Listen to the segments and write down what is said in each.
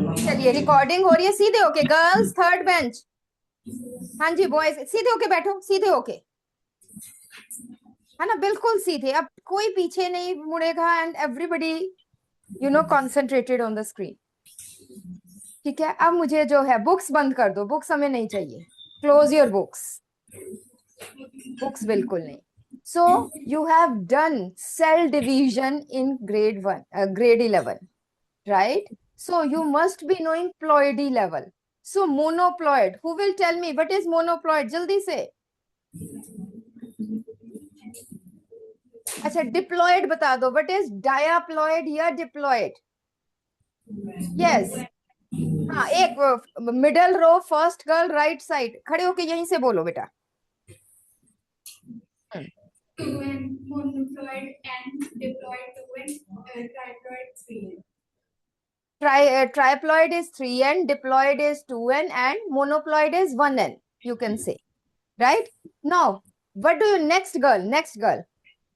चलिए रिकॉर्डिंग हो रही है, सीधे होके गर्ल्स थर्ड बेंच। हाँ जी बॉयज सीधे होके बैठो, सीधे होके, है ना, बिल्कुल सीधे, अब कोई पीछे नहीं मुड़ेगा and everybody concentrated on the screen. ठीक है, अब मुझे जो है बुक्स बंद कर दो, बुक्स हमें नहीं चाहिए, क्लोज योर बुक्स, बुक्स बिल्कुल नहीं। So you have done cell division in grade 11, right? So you must be knowing ploidy level. So monoploid, who will tell me what is monoploid? जल्दी से। अच्छा डिप्लॉयड बता दो, what is diaploid या diploid? Yes, हाँ एक middle row first girl right side, खड़े होके यहीं से बोलो बेटा। Two and monoploid and diploid 2 and triploid 3. Triploid is 3n, diploid is 2n, and monoploid is 1n, you can say, right? Now what do you, next girl,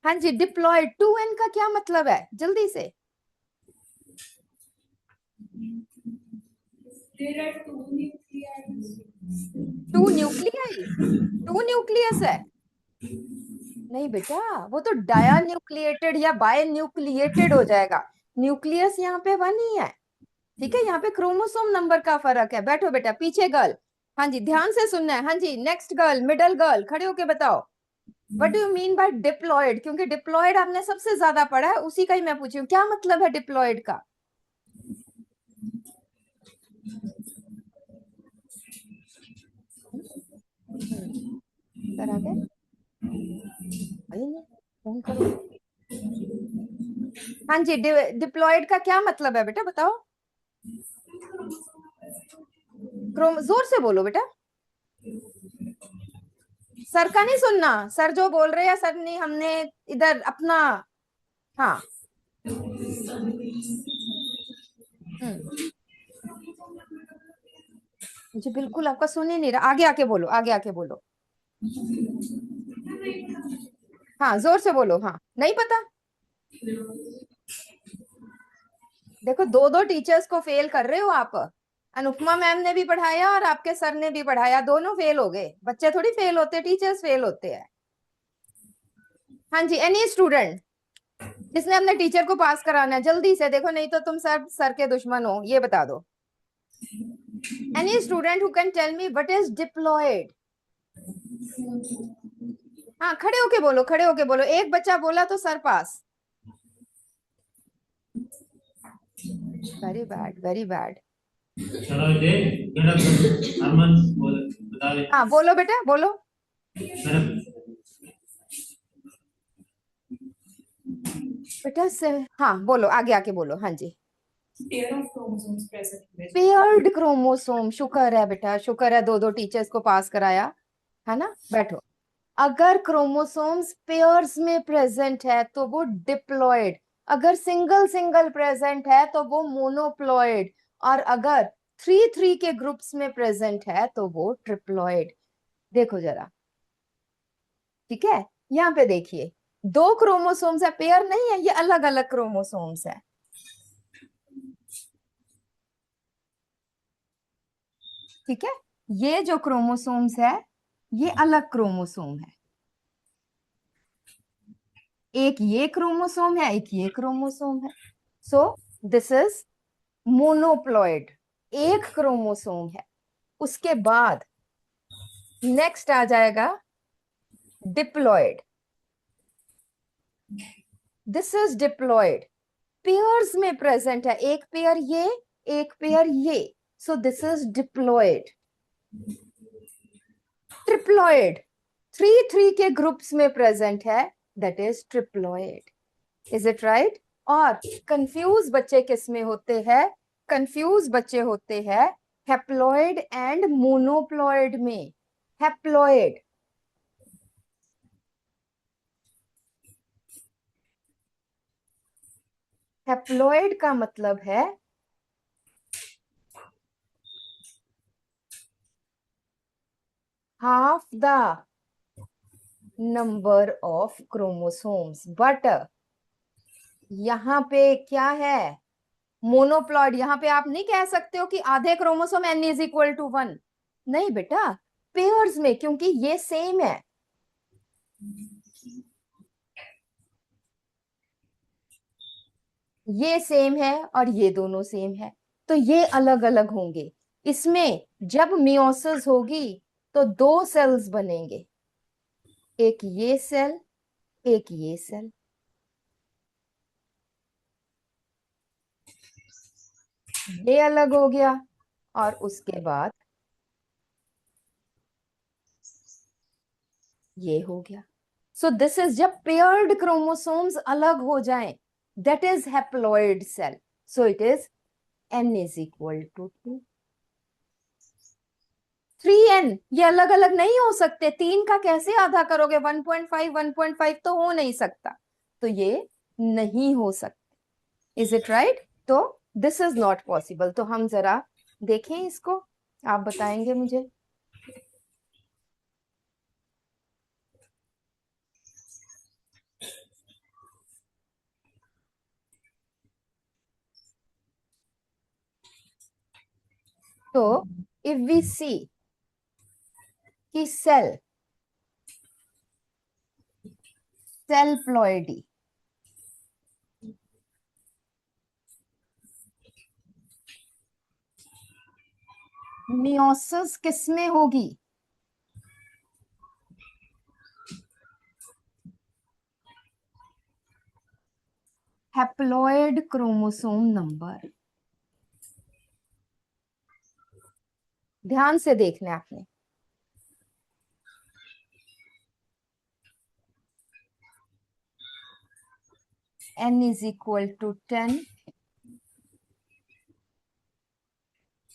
हाँ जी diploid 2n का क्या मतलब है, जल्दी से। There are two nuclei. Two nuclei, two nucleus है? नहीं बेटा, वो तो डाया न्यूक्लिएटेड या बाय न्यूक्लिएटेड हो जाएगा, न्यूक्लियस यहाँ पे वन ही है। ठीक है, यहाँ पे क्रोमोसोम नंबर का फर्क है। बैठो बेटा, पीछे गर्ल, हाँ जी ध्यान से सुनना है। हाँ जी नेक्स्ट गर्ल, मिडल गर्ल, खड़े होके बताओ what do you mean by diploid, क्योंकि डिप्लॉयड आपने सबसे ज्यादा पढ़ा है, उसी का ही मैं पूछी हूँ, क्या मतलब है डिप्लॉयड का? सर आ गए, फोन करो। हाँ जी डिप्लॉयड का क्या मतलब है बेटा, बताओ। जोर से बोलो बेटा, सर का नहीं सुनना, सर जो बोल रहे हैं सर नहीं, हमने इधर अपना, हाँ मुझे बिल्कुल आपका सुन ही नहीं रहा, आगे आके बोलो, आगे आके बोलो, हाँ जोर से बोलो, हाँ नहीं पता। देखो दो दो टीचर्स को फेल कर रहे हो आप, अनुपमा मैम ने भी पढ़ाया और आपके सर ने भी पढ़ाया, दोनों फेल हो गए। बच्चे थोड़ी फेल होते, टीचर्स फेल होते हैं। हाँ जी एनी स्टूडेंट जिसने अपने टीचर को पास कराना है, जल्दी से देखो, नहीं तो तुम सर के दुश्मन हो, ये बता दो। Any student who can tell me what is diploid? हाँ खड़े होके बोलो, खड़े होके बोलो, एक बच्चा बोला तो sir pass. Very bad, very bad. हाँ बोलो बेटा बोलो। बेटा से हाँ बोलो, आगे आके बोलो, हाँ जी। Pair of chromosomes present. Paired chromosome, शुक्र है बेटा, शुक्र है दो दो टीचर्स को पास कराया, है ना। बैठो, अगर क्रोमोसोम्स पेयर्स में प्रेजेंट है तो वो डिप्लॉयड, अगर सिंगल सिंगल प्रेजेंट है तो वो मोनोप्लॉयड, और अगर थ्री थ्री के ग्रुप्स में प्रेजेंट है तो वो ट्रिप्लॉयड। देखो जरा, ठीक है, यहाँ पे देखिए, दो क्रोमोसोम्स है, पेयर नहीं है, ये अलग अलग क्रोमोसोम्स है। ठीक है, ये जो क्रोमोसोम्स है ये अलग क्रोमोसोम है, एक ये क्रोमोसोम है, एक ये क्रोमोसोम है। सो दिस इज मोनोप्लॉइड, एक क्रोमोसोम है। उसके बाद नेक्स्ट आ जाएगा diploid, this is diploid, pairs में प्रेजेंट है, एक पेयर ये, एक पेयर ये, सो this is diploid. Triploid, three three के ग्रुप्स में प्रेजेंट है, that is triploid. Is it right? और कंफ्यूज बच्चे किस में होते हैं? कंफ्यूज बच्चे होते हैं हैप्लॉइड एंड मोनोप्लॉइड में। हैप्लॉइड, हैप्लॉइड का मतलब है half the number of chromosomes, but यहां पे क्या है, मोनोप्लॉइड, यहाँ पे आप नहीं कह सकते हो कि आधे chromosome n is equal to 1, नहीं बेटा, पेयर्स में, क्योंकि ये सेम है। ये सेम है और ये दोनों सेम है, तो ये अलग अलग होंगे। इसमें जब मियोसिस होगी तो दो सेल्स बनेंगे, एक ये सेल, एक ये सेल। ये अलग हो गया और उसके बाद ये हो गया। सो दिस इज जब पेयर्ड क्रोमोसोम्स अलग हो जाएं, that is haploid cell. So it is n is equal to 2। 3n ये अलग अलग नहीं हो सकते, 3 का कैसे आधा करोगे, 1.5 1.5 तो हो नहीं सकता, तो ये नहीं हो सकता। Is it right? तो दिस इज नॉट पॉसिबल। तो हम जरा देखें इसको, आप बताएंगे मुझे। तो इफ वी सी कि सेल प्लॉइडी मियोसिस किसमें होगी? हैप्लॉइड क्रोमोसोम नंबर, ध्यान से देखना है आपने। n is equal to 10,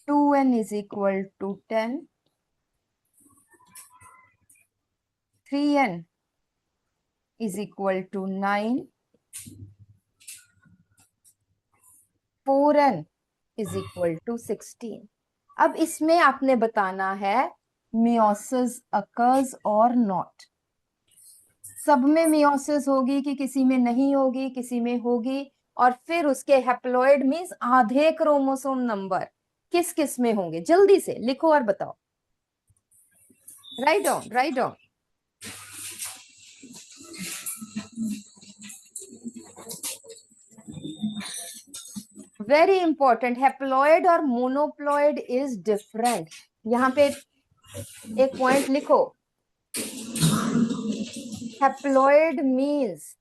2n is equal to 10, 3n is equal to 9, 4n is equal to 16। अब इसमें आपने बताना है मियोसिस अकर्स और नॉट। सब में मियोसिस होगी कि किसी में नहीं होगी, किसी में होगी, और फिर उसके हैप्लॉइड मींस आधे क्रोमोसोम नंबर किस किस में होंगे, जल्दी से लिखो और बताओ। Write down, write down. Very important, haploid और मोनोप्लॉइड इज डिफरेंट। यहाँ पे एक पॉइंट लिखो, haploid means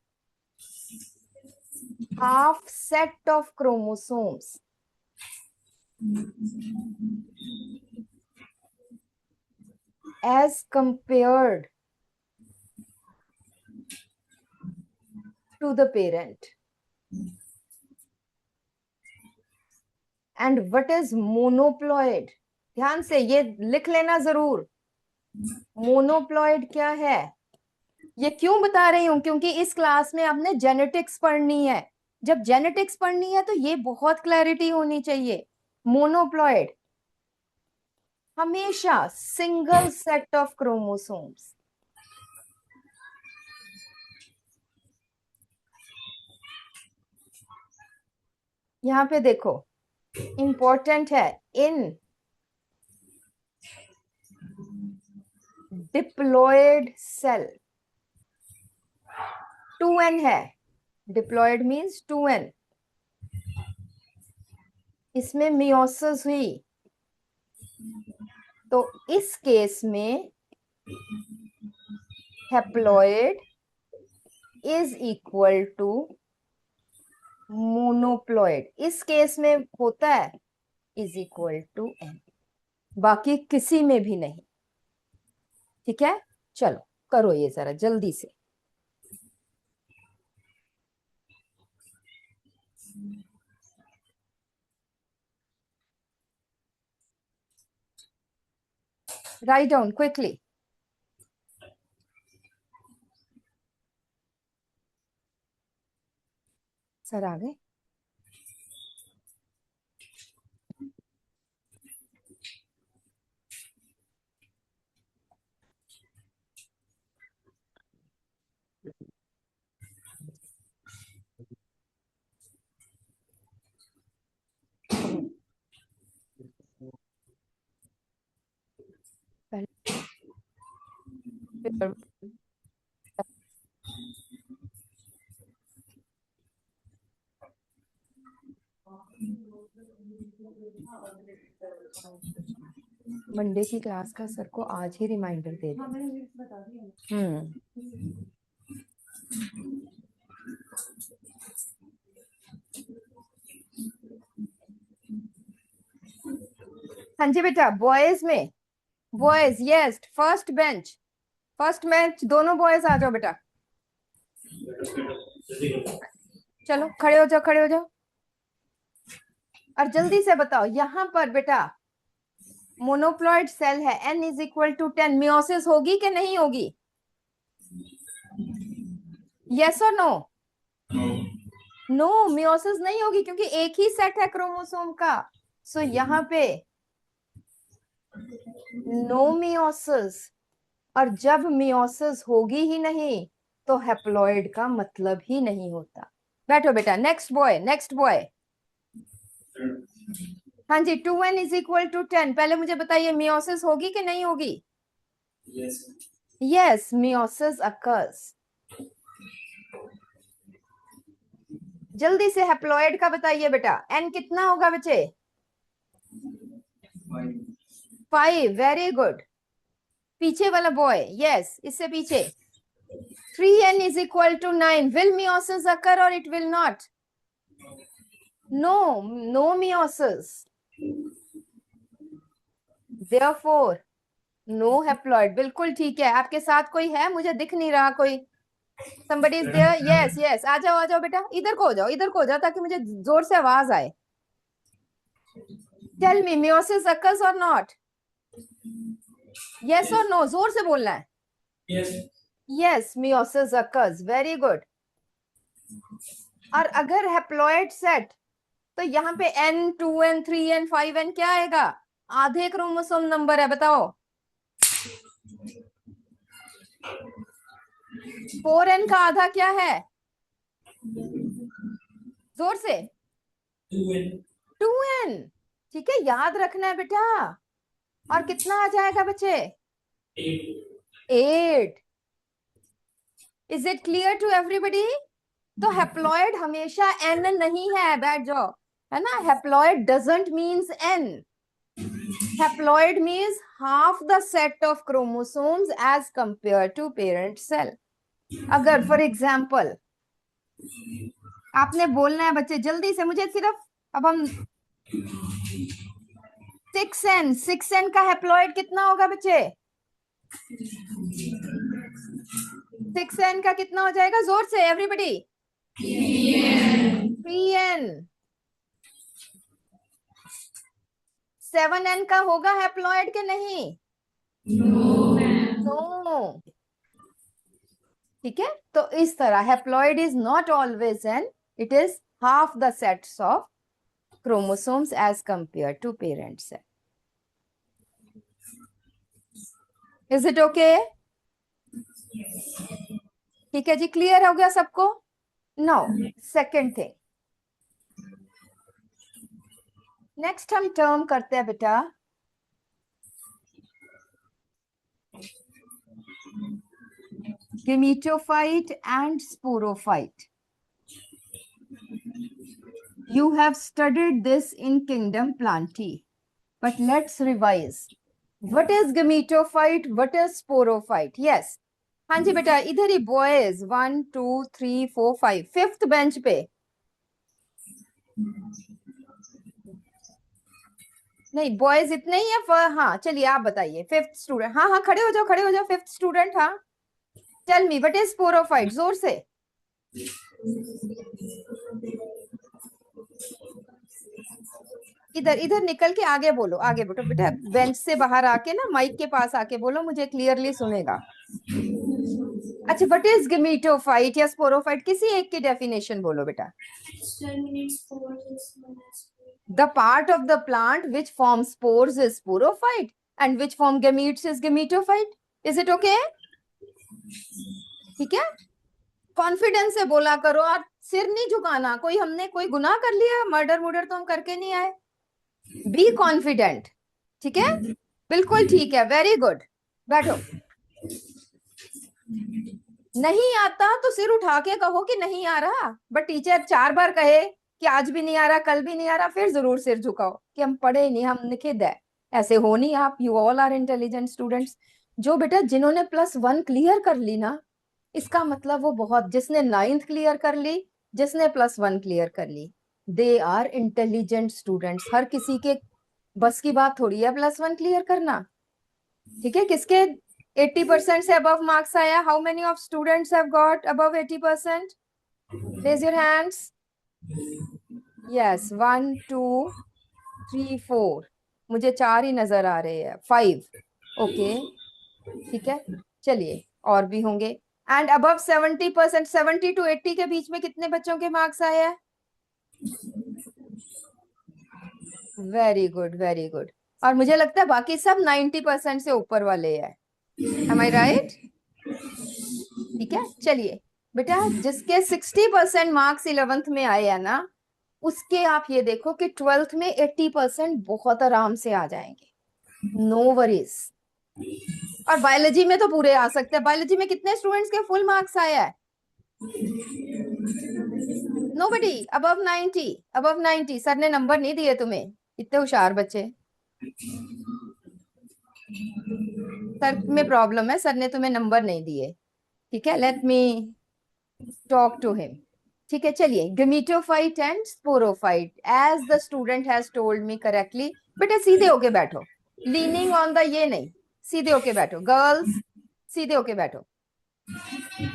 half set of chromosomes as compared to the parent, and what is monoploid? ध्यान से ये लिख लेना जरूर, मोनोप्लॉइड क्या है। ये क्यों बता रही हूं, क्योंकि इस क्लास में आपने जेनेटिक्स पढ़नी है। जब जेनेटिक्स पढ़नी है तो ये बहुत क्लैरिटी होनी चाहिए। मोनोप्लॉइड हमेशा सिंगल सेट ऑफ क्रोमोसोम्स। यहां पे देखो, इंपॉर्टेंट है, इन डिप्लॉयड सेल 2n है, डिप्लॉयड मींस 2n, इसमें मियोसिस हुई, तो इस केस में हैप्लॉइड इज इक्वल टू मोनोप्लॉइड, इस केस में होता है इज इक्वल टू n, बाकी किसी में भी नहीं। ठीक है, चलो करो ये जरा जल्दी से। Write down quickly. सर आ गए? मंडे की क्लास का सर को आज ही रिमाइंडर दे दो। हाँ जी बेटा, बॉयज में, बॉयज यस, फर्स्ट बेंच दोनों बॉयज आ जाओ बेटा। चलो खड़े हो जाओ, खड़े हो जाओ, और जल्दी से बताओ यहाँ पर बेटा मोनोप्लॉइड सेल है, n is equal to 10, meiosis होगी कि नहीं होगी? यस और नो? नो, मियोसिस नहीं होगी क्योंकि एक ही सेट है क्रोमोसोम का। सो यहाँ पे नो मियोसिस, और जब मियोसिस होगी ही नहीं तो हैप्लॉइड का मतलब ही नहीं होता। बैठो बेटा, नेक्स्ट बॉय, नेक्स्ट बॉय। हाँ जी, 2n इज इक्वल टू 10, पहले मुझे बताइए मियोसिस होगी कि नहीं होगी? Yes, meiosis occurs. जल्दी से हैप्लॉइड का बताइए बेटा, n कितना होगा बच्चे? 5, वेरी गुड। पीछे वाला बॉय, यस, इससे पीछे। 3n is equal to 9, will meiosis occur or it will not? No, no meiosis. Therefore, no haploid. बिल्कुल ठीक है। आपके साथ कोई है? मुझे दिख नहीं रहा कोई। Somebody is there? Yes, yes. आ जाओ बेटा, इधर को हो जाओ, इधर को हो जाओ ताकि मुझे जोर से आवाज आए। Tell me, meiosis occurs or not? Yes or no? जोर से बोलना है। Yes. Yes, meiosis occurs. Very good. और अगर हैप्लॉइड सेट, तो यहाँ पे n, 2n, 3n, 5n क्या आएगा? आधे क्रोमोसोम नंबर है, बताओ। 4n का आधा क्या है? जोर से। 2n. 2n, ठीक है, याद रखना है बेटा। और कितना आ जाएगा बच्चे? 8। Is it clear to everybody? तो हैप्लॉइड हमेशा n नहीं है, बैठ जाओ, है ना। Haploid doesn't means n. Haploid means half the set of chromosomes as compared to parent cell. अगर फॉर एग्जाम्पल आपने बोलना है बच्चे जल्दी से, मुझे सिर्फ, अब हम 6n का हैप्लॉइड कितना होगा बच्चे? 6n का कितना हो जाएगा? जोर से एवरीबडी। 3n। 7n का होगा हैप्लॉइड के नहीं? नो। ठीक है, तो इस तरह haploid is not always an, it is half the sets of chromosomes as compared to parent cell. Is it okay? ठीक है जी, क्लियर हो गया सबको? Now, second thing. नेक्स्ट हम टर्म करते हैं बेटा gametophyte and sporophyte. You have studied this in Kingdom Plantae, but let's revise. What is gametophyte? What is sporophyte? Yes. हाँ जी बेटा, इधर ही boys 1 2 3 4 5 5th बेंच पे। नहीं, बॉयज इतने ही है। हाँ चलिए आप बताइए, 5th स्टूडेंट। हाँ हाँ खड़े हो जाओ, खड़े हो जाओ, 5th स्टूडेंट। हाँ, tell me what is sporophyte, जोर से। इधर इधर निकल के आगे बोलो, आगे बोलो बेटा, बेंच से बाहर आके ना माइक के पास आके बोलो, मुझे क्लियरली सुनेगा। अच्छा, व्हाट इज गेमेटोफाइट या स्पोरोफाइट, किसी एक की डेफिनेशन बोलो बेटा। The part of the plant which forms spores is sporophyte and which form gametes is gametophyte. Is it okay? ठीक है, कॉन्फिडेंस से बोला करो और सिर नहीं झुकाना। कोई हमने कोई गुनाह कर लिया? मर्डर मुर्डर तो हम करके नहीं आए। बी कॉन्फिडेंट, ठीक है, बिल्कुल ठीक है, वेरी गुड। बैठो। नहीं आता तो सिर उठा के कहो कि नहीं आ रहा, बट टीचर 4 बार कहे कि आज भी नहीं आ रहा, कल भी नहीं आ रहा, फिर जरूर सिर झुकाओ कि हम पढ़े नहीं, हम निखिद है। ऐसे हो नहीं आप। You all are intelligent students. जो बेटा जिन्होंने +1 क्लियर कर ली ना, इसका मतलब वो बहुत, जिसने 9th क्लियर कर ली, जिसने +1 क्लियर कर ली, दे आर इंटेलिजेंट स्टूडेंट्स। हर किसी के बस की बात थोड़ी है +1 क्लियर करना। ठीक है, किसके 80% से अबव मार्क्स आया? How many of students have got above 80%? Raise your hands. Yes, 1 2 3 4, मुझे 4 ही नजर आ रहे हैं। 5, ओके, ठीक है, चलिए और भी होंगे। एंड अबव 70%, 70 to 80 के बीच में कितने बच्चों के मार्क्स आए हैं? Very good, very good. और मुझे लगता है बाकी सब 90% से ऊपर वाले हैं। एम आई राइट? ठीक है, चलिए बेटा, जिसके 60% मार्क्स 11th में आए हैं ना, उसके आप ये देखो कि 12th में 80% बहुत आराम से आ जाएंगे, नो वरीज। और बायोलॉजी में तो पूरे आ सकते हैं। बायोलॉजी में कितने स्टूडेंट्स के फुल मार्क्स आया है? Nobody above 90, above 90। सर ने नंबर नहीं दिए तुम्हें, इतने होशियार बच्चे। सर में प्रॉब्लम है, सर ने तुम्हें नंबर नहीं दिए। ठीक है, let me talk to him. ठीक है, चलिए, gametophyte and sporophyte, as the student has told me correctly. बेटा सीधे होके बैठो, लीनिंग ऑन द ये नहीं, सीधे होके बैठो गर्ल्स, सीधे होके बैठो,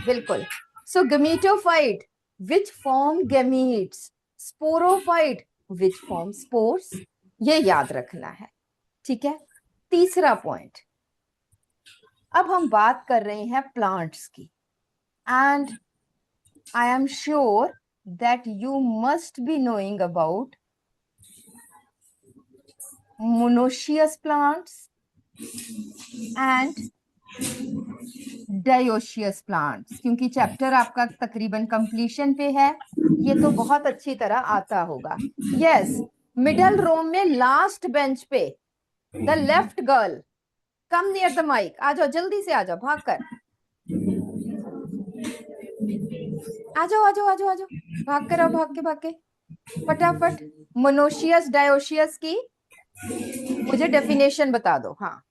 बिल्कुल। So gametophyte which form gametes, sporophyte which form spores, ये याद रखना है। ठीक है, तीसरा पॉइंट, अब हम बात कर रहे हैं प्लांट्स की, and I am sure that you must be knowing about monoecious plants and dioecious plants, क्योंकि चैप्टर आपका तकरीबन कंप्लीशन पे है, ये तो बहुत अच्छी तरह आता होगा। यस, मिडल रो में लास्ट बेंच पे the left girl, come near the mic, आ जाओ जल्दी से, आ जाओ भाग कर, आ जाओ आ जाओ आ जाओ आ जाओ, भाग कर आओ, भाग के फटाफट। मोनोशियस डायोशियस की मुझे डेफिनेशन बता दो। हाँ,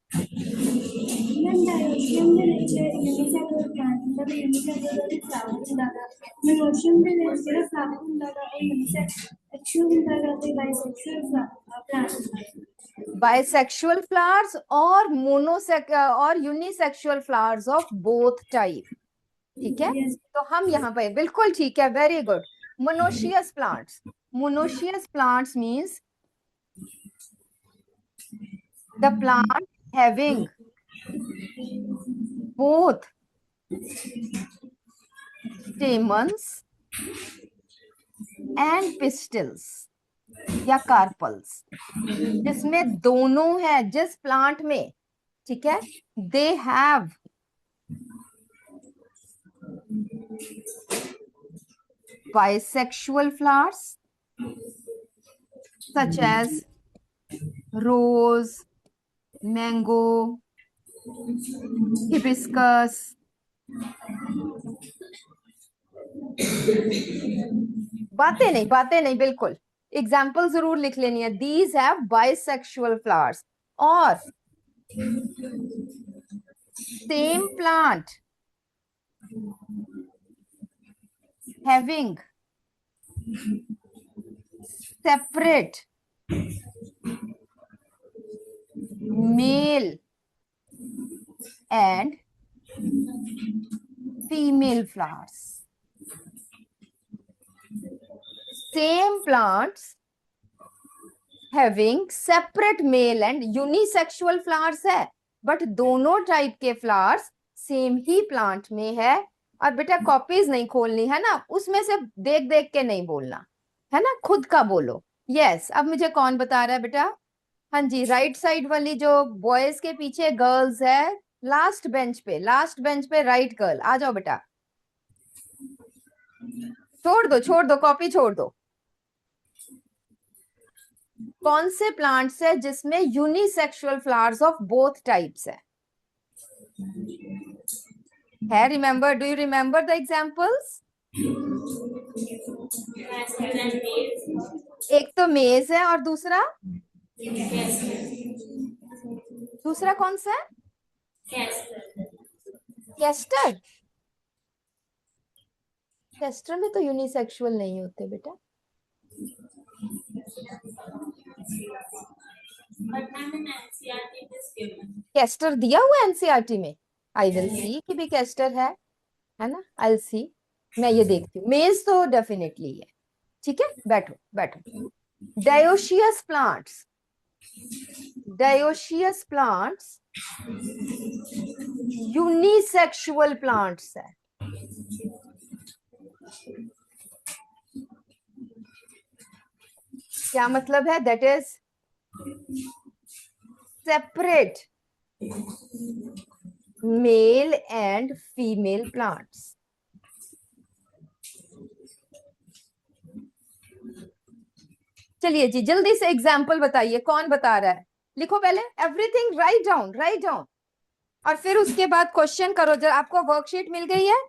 Dioecium में unicellular plant मतलब unicellular flower ഉണ്ടാകുക, monoecium में सिर्फ flower ഉണ്ടാകുക, और unisexual ഉണ്ടാകുക तो bisexual plant। बाइसेक्सुअल फ्लावर्स और और unisexual flowers of both type. ठीक है, Yes. तो हम यहाँ पे बिल्कुल ठीक है, very good. Monoecious plants, monoecious plants means the plant having both stamens and pistils या कार्पल्स, जिसमें दोनों है, जिस प्लांट में, ठीक है, they have bisexual flowers such as rose, mango, hibiscus, बातें नहीं बिल्कुल, एग्जाम्पल जरूर लिख लेनी है। These have bisexual flowers. और same plant having separate male and female flowers. Same plants having separate male and unisexual flowers है, बट दोनों टाइप के फ्लावर्स सेम ही प्लांट में है। और बेटा कॉपीज नहीं खोलनी है ना, उसमें से देख देख के नहीं बोलना है ना, खुद का बोलो। यस, अब मुझे कौन बता रहा है बेटा? हाँ जी, राइट साइड वाली जो बॉयज के पीछे गर्ल्स है, लास्ट बेंच पे राइट गर्ल, आ जाओ बेटा। छोड़ दो कॉपी छोड़ दो। कौन से प्लांट्स है जिसमें unisexual flowers of both types है? है, remember, do you remember the examples? एक तो मेज है और दूसरा कौन सा है? कैस्टर। कैस्टर में तो यूनिसेक्सुअल नहीं होते बेटा। कैस्टर दिया हुआ एनसीईआरटी में, आई विल सी कि भी कैस्टर है ना, आई विल सी, मैं ये देखती हूँ। मेज तो डेफिनेटली है, ठीक है, बैठो बैठो। Dioecious plants, dioecious plants unisexual plants है। क्या मतलब है? That is separate male and female plants. चलिए जी, जल्दी से एग्जाम्पल बताइए, कौन बता रहा है? लिखो पहले, everything write down, write down, और फिर उसके बाद क्वेश्चन करो। जब आपको वर्कशीट मिल गई है,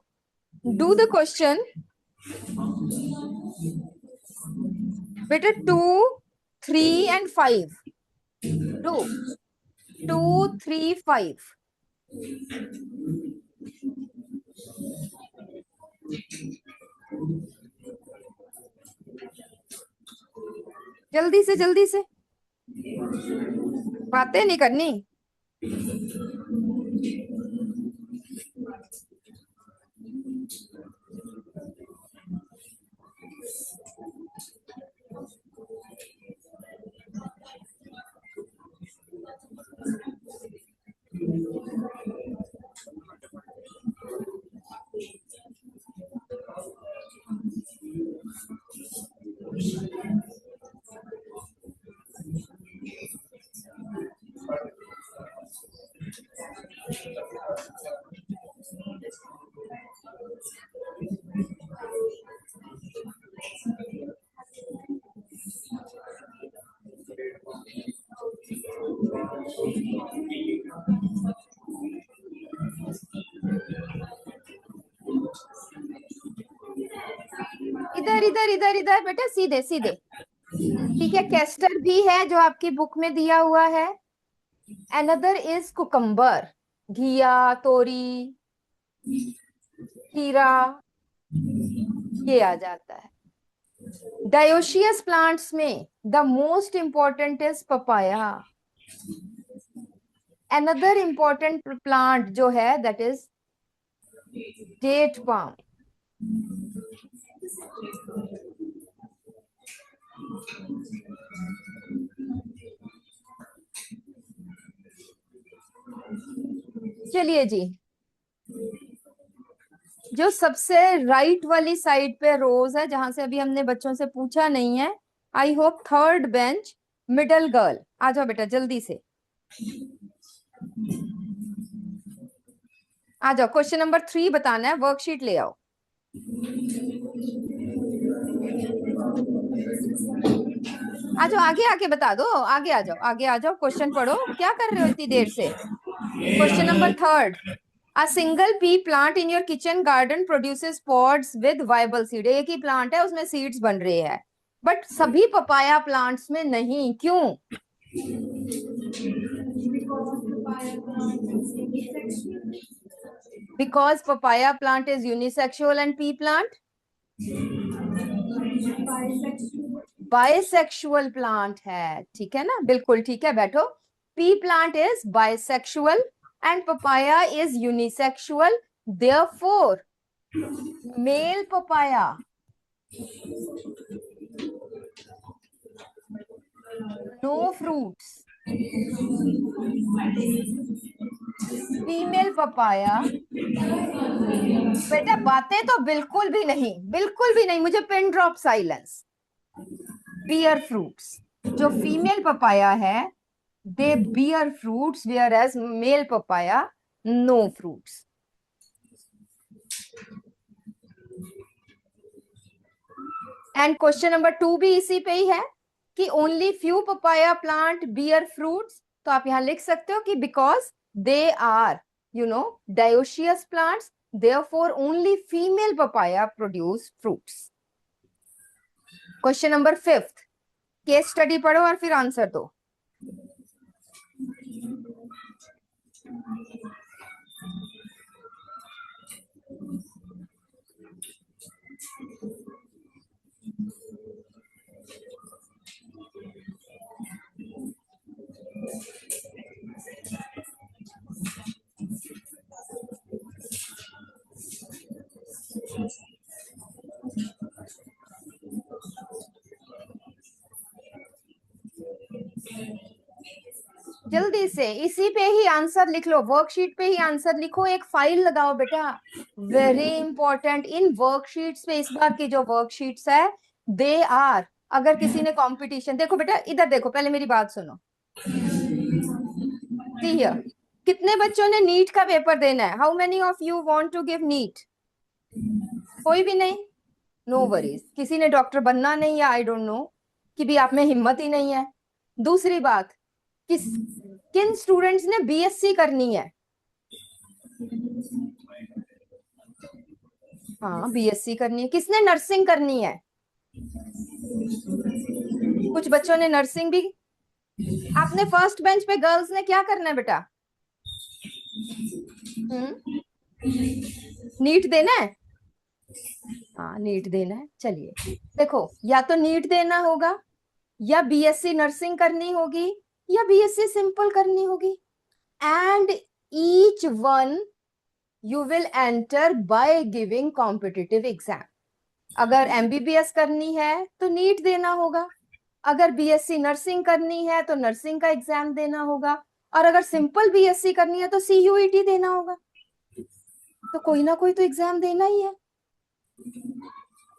डू द क्वेश्चन बेटा। 2, 3 and 5, do 2, 3, 5। जल्दी से, जल्दी से, बातें नहीं करनी। इधर इधर इधर इधर बेटा, सीधे सीधे, ठीक है। कैस्टर भी है जो आपकी बुक में दिया हुआ है। अनदर इज कुकम्बर, घिया, तोरी, खीरा, ये आ जाता है। डायोशियस प्लांट्स में the most important is papaya. Another important plant जो है दैट इज डेट पाम। चलिए जी, जो सबसे राइट वाली साइड पे रोज है, जहां से अभी हमने बच्चों से पूछा नहीं है, I hope third bench, middle girl, आ जाओ बेटा जल्दी से आ जाओ। क्वेश्चन नंबर 3 बताना है, वर्कशीट ले आओ। आ जाओ, आगे आके बता दो, आगे आ जाओ, आगे आ जाओ, क्वेश्चन पढ़ो, क्या कर रहे हो इतनी देर से? Question number 3, A single pea plant in your kitchen garden produces pods with viable seed। एक ही प्लांट है, उसमें सीड्स बन रहे हैं, बट सभी पपाया प्लांट्स में नहीं, क्यों? Because papaya plant is unisexual and pea plant bisexual plant है, ठीक है ना, बिल्कुल ठीक है, बैठो। Pea plant is bisexual and papaya is unisexual, therefore male papaya no fruits, female papaya. बेटा बातें तो बिल्कुल भी नहीं, बिल्कुल भी नहीं, मुझे pin drop silence. Bear fruits, जो फीमेल पपाया है they bear fruits, whereas male papaya no fruits. And question number 2 भी इसी पे ही है कि only few papaya plant bear fruits, तो आप यहां लिख सकते हो कि because they are dioecious plants therefore only female papaya produce fruits. Question number 5, case study पढ़ो और फिर आंसर दो। जल्दी से इसी पे ही आंसर लिख लो, वर्कशीट पे ही आंसर लिखो, एक फाइल लगाओ बेटा, वेरी इंपॉर्टेंट। इन वर्कशीट्स पे, इस बार की जो वर्कशीट्स है, दे आर, अगर किसी ने कंपटीशन, देखो बेटा इधर देखो, पहले मेरी बात सुनो। See here, कितने बच्चों ने नीट का पेपर देना है? How many of you want to give NEET? कोई भी नहीं? No worries. किसी ने डॉक्टर बनना नहीं है, आई डोंट नो, कि भी आप में हिम्मत ही नहीं है। दूसरी बात, किन स्टूडेंट्स ने बीएससी करनी है? हाँ बीएससी करनी है। किसने नर्सिंग करनी है? कुछ बच्चों ने नर्सिंग भी। आपने फर्स्ट बेंच पे गर्ल्स ने क्या करना है बेटा? नीट देना है? हाँ नीट देना है। चलिए देखो, या तो नीट देना होगा, या बीएससी नर्सिंग करनी होगी, या बीएससी सिंपल करनी होगी। And each one you will enter by giving competitive exam. अगर एमबीबीएस करनी है तो नीट देना होगा, अगर बीएससी नर्सिंग करनी है तो नर्सिंग का एग्जाम देना होगा, और अगर सिंपल बीएससी करनी है तो सीयूईटी देना होगा। तो कोई ना कोई तो एग्जाम देना ही है,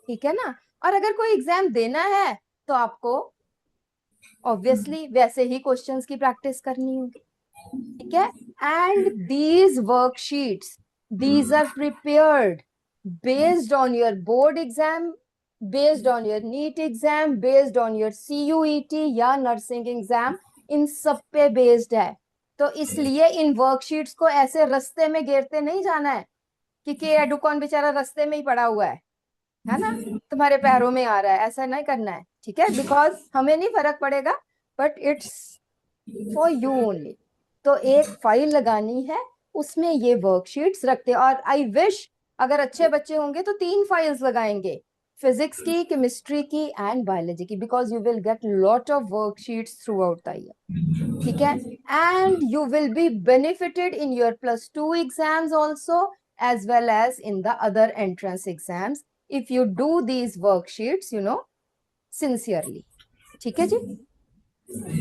ठीक है ना? और अगर कोई एग्जाम देना है तो आपको ऑब्वियसली वैसे ही क्वेश्चंस की प्रैक्टिस करनी होगी, ठीक है? And these worksheets, these are prepared based on your board exam, based on your NEET exam, based on your CUET या nursing exam, इन सब पे based है। तो इसलिए इन वर्कशीट्स को ऐसे रास्ते में घेरते नहीं जाना है कि के एडुकॉन बेचारा रास्ते में ही पड़ा हुआ है ना, तुम्हारे पैरों में आ रहा है, ऐसा नहीं करना है, ठीक है? बिकॉज हमें नहीं फर्क पड़ेगा, but it's for you only. तो एक फाइल लगानी है, उसमें ये वर्कशीट्स रखते हैं। और आई विश अगर अच्छे बच्चे होंगे तो 3 फाइल्स लगाएंगे, फिजिक्स की, केमिस्ट्री की एंड बायोलॉजी की, because you will get lot of worksheets throughout the year, ठीक है? And you will be benefited in your +2 exams also, as well as in the other entrance exams, if you do these worksheets, you know, sincerely, ठीक है जी?